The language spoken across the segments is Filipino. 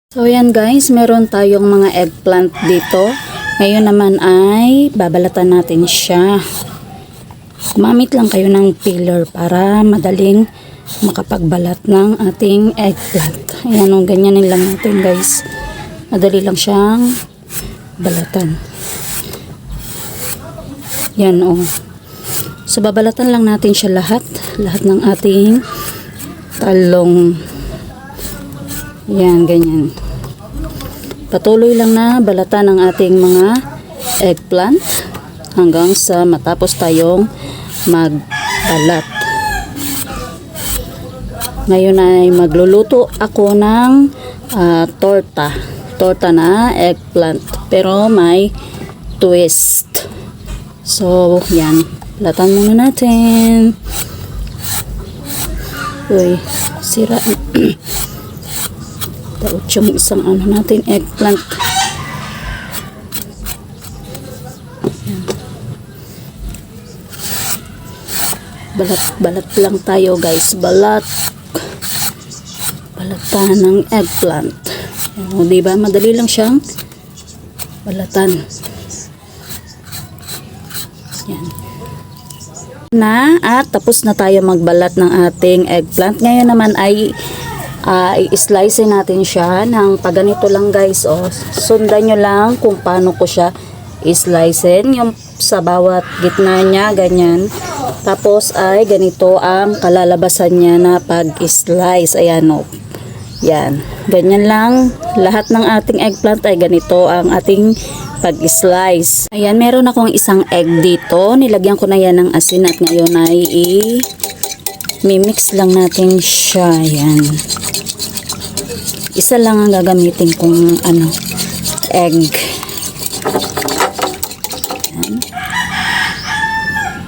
So yan guys, meron tayong mga eggplant dito. Ngayon naman ay babalatan natin siya. Gumamit lang kayo ng peeler para madaling makapagbalat ng ating eggplant. Ayan o, ganyanin lang natin guys. Madali lang siyang balatan. Yan o. So babalatan lang natin siya lahat ng ating talong. Yan, ganyan. Patuloy lang na balatan ang ating mga eggplant hanggang sa matapos tayong magbalat. Ngayon ay magluluto ako ng torta na eggplant pero may twist. So yan, balatan muna natin. Uy, sira. Daot yung isang natin eggplant. Yan. Balat lang tayo guys, balatan ng eggplant. O, diba? Madali lang siyang balatan. Yan. At tapos na tayo magbalat ng ating eggplant. Ngayon naman ay i-slice natin siya ng paganito lang guys. O, sundan nyo lang kung paano ko siya i-slice. Yung sa bawat gitna niya, ganyan. Tapos ay ganito ang kalalabasan niya na pag-slice. Ayan o. Yan. Ganyan lang. Lahat ng ating eggplant ay ganito ang ating pag-slice. Ayan, meron akong isang egg dito. Nilagyan ko na yan ng asin at ngayon ay mimix lang natin siya. Ayan. Isa lang ang gagamitin kong egg. Ayan.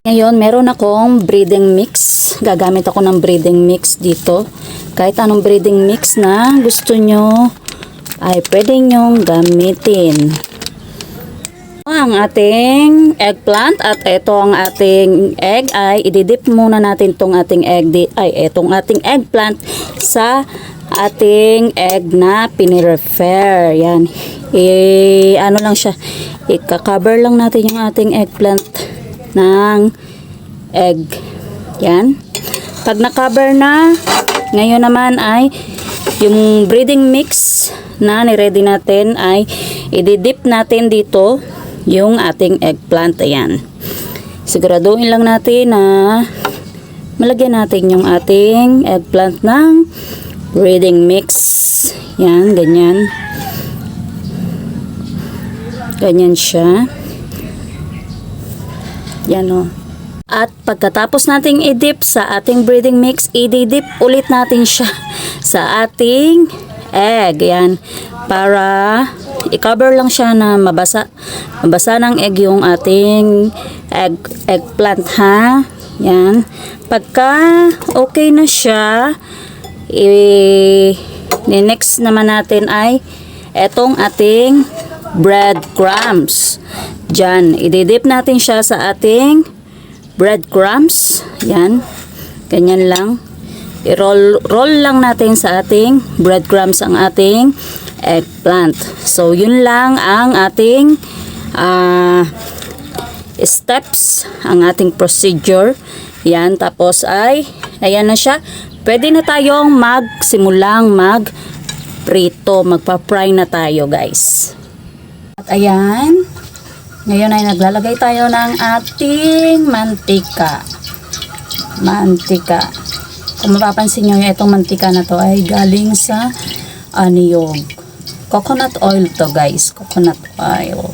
Ngayon, meron akong breeding mix. Gagamit ako ng breeding mix dito. Kahit anong breeding mix na gusto nyo ay pwede nyong gamitin. Ang ating eggplant at ito ang ating egg ay ididip muna natin itong ating itong ating eggplant sa ating egg na pinirefer. Yan. Lang siya. I-cover lang natin yung ating eggplant ng egg. Yan. Pag na-cover na, ngayon naman ay yung breeding mix na ni-ready natin ay ididip natin dito yung ating eggplant. Ayan. Siguraduhin lang natin na malagyan natin yung ating eggplant ng breeding mix. Yan, ganyan. Ganyan siya. Yan o. At pagkatapos nating i-dip sa ating breeding mix, i-dip ulit natin siya sa ating egg. Yan. Para i-cover lang siya na mabasa ng egg yung ating eggplant ha. Yan. Pagka okay na siya, next naman natin ay etong ating breadcrumbs. Diyan, i-dip natin siya sa ating breadcrumbs. Yan. Ganyan lang. I-roll lang natin sa ating breadcrumbs ang ating eggplant. So, yun lang ang ating steps, ang ating procedure. Yan. Tapos ay, ayan na siya. Pwede na tayong magsimulang magprito. Magpa-fry na tayo guys. At ayan. Ngayon ay naglalagay tayo ng ating mantika. Kung mapapansin nyo, itong mantika na to ay galing sa niyog. Coconut oil to guys. Coconut oil.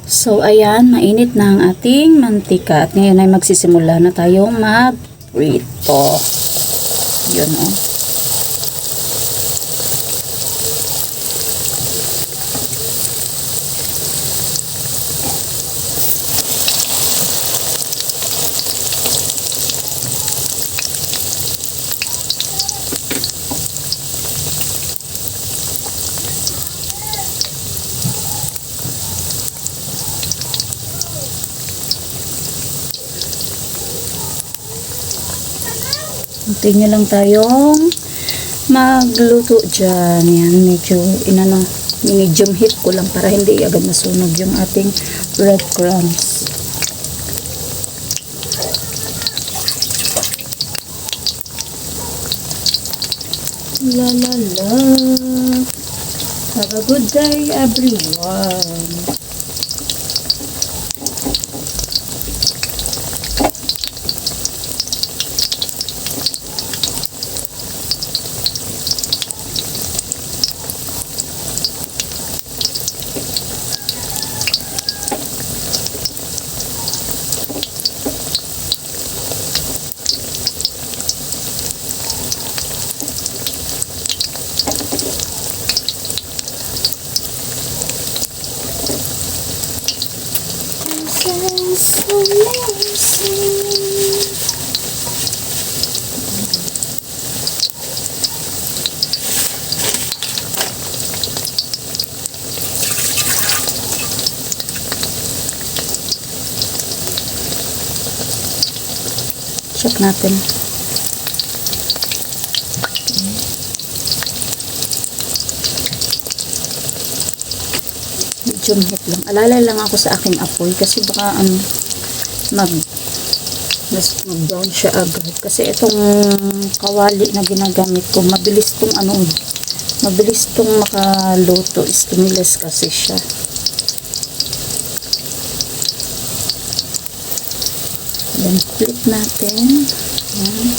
So ayan, mainit na ang ating mantika. At ngayon ay magsisimula na tayong magprito. Yun o. Continue lang tayong magluto dyan. Yan, medyo medium heat ko lang para hindi agad masunog yung ating breadcrumbs. La la la. Have a good day, everyone. Check natin. Medium heat lang. Alalay lang ako sa aking apoy kasi baka mag-brown siya agad. Kasi itong kawali na ginagamit ko, mabilis tong makaluto. Stainless kasi siya. Then flip natin. Yan.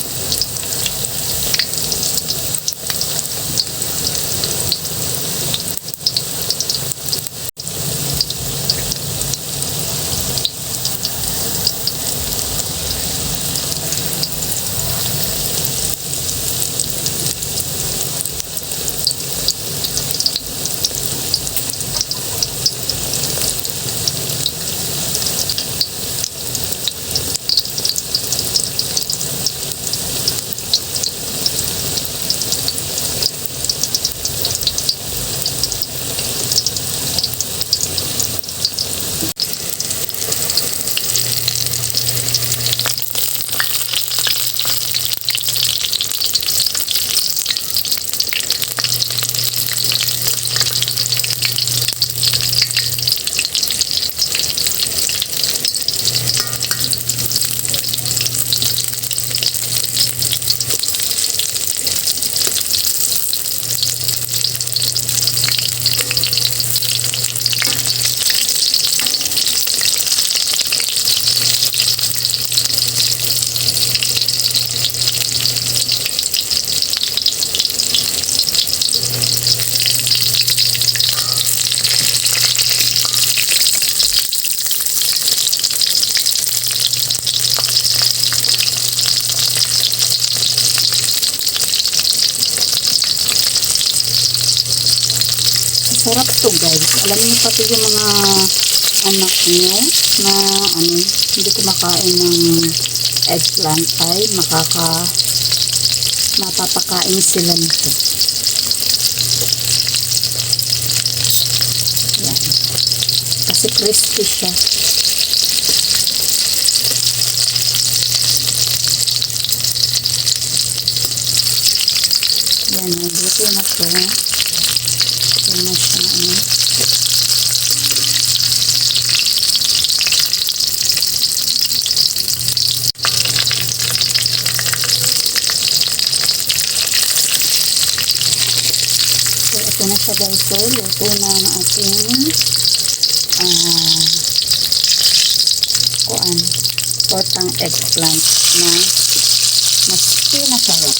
Sarap to guys. Alam niyo pati yung mga anak niyo na hindi kumakain ng eggplant ay mapapakain sila nito. Yan. Kasi crispy siya. Yan, nagluto na to. Ito na siya. So, ito na siya guys. So, luto na ang ating tortang eggplant na mas pinasarap.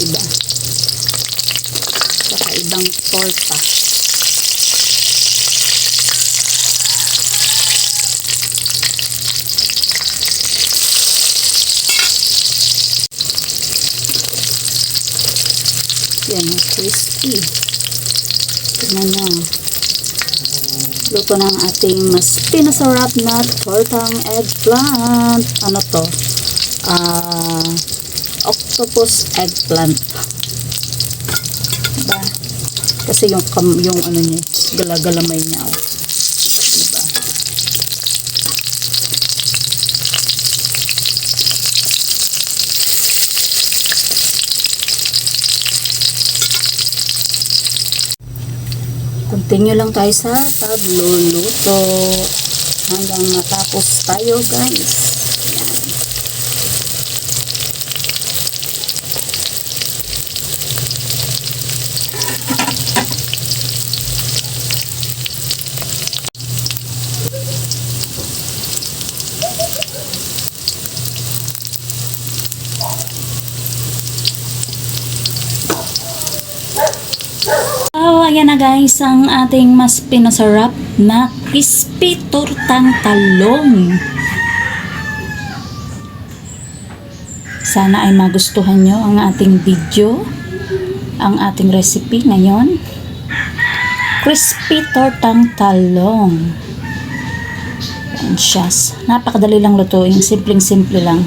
Diba? Kakaibang torta. Yan, crispy. Tignan nyo. Luto na ang ating mas pinasarap na tortang eggplant. Ano to? Octopus eggplant. Diba? Kasi yung ano niya, galagalamay niya. Diba? Continue lang tayo sa pagluluto hanggang matapos tayo, guys. Yan. So, ayan na guys, ang ating mas pinasarap na crispy tortang talong. Sana ay magustuhan nyo ang ating video, ang ating recipe ngayon. Crispy tortang talong. Ayan siya. Napakadali lang lutuin, simpleng-simple lang.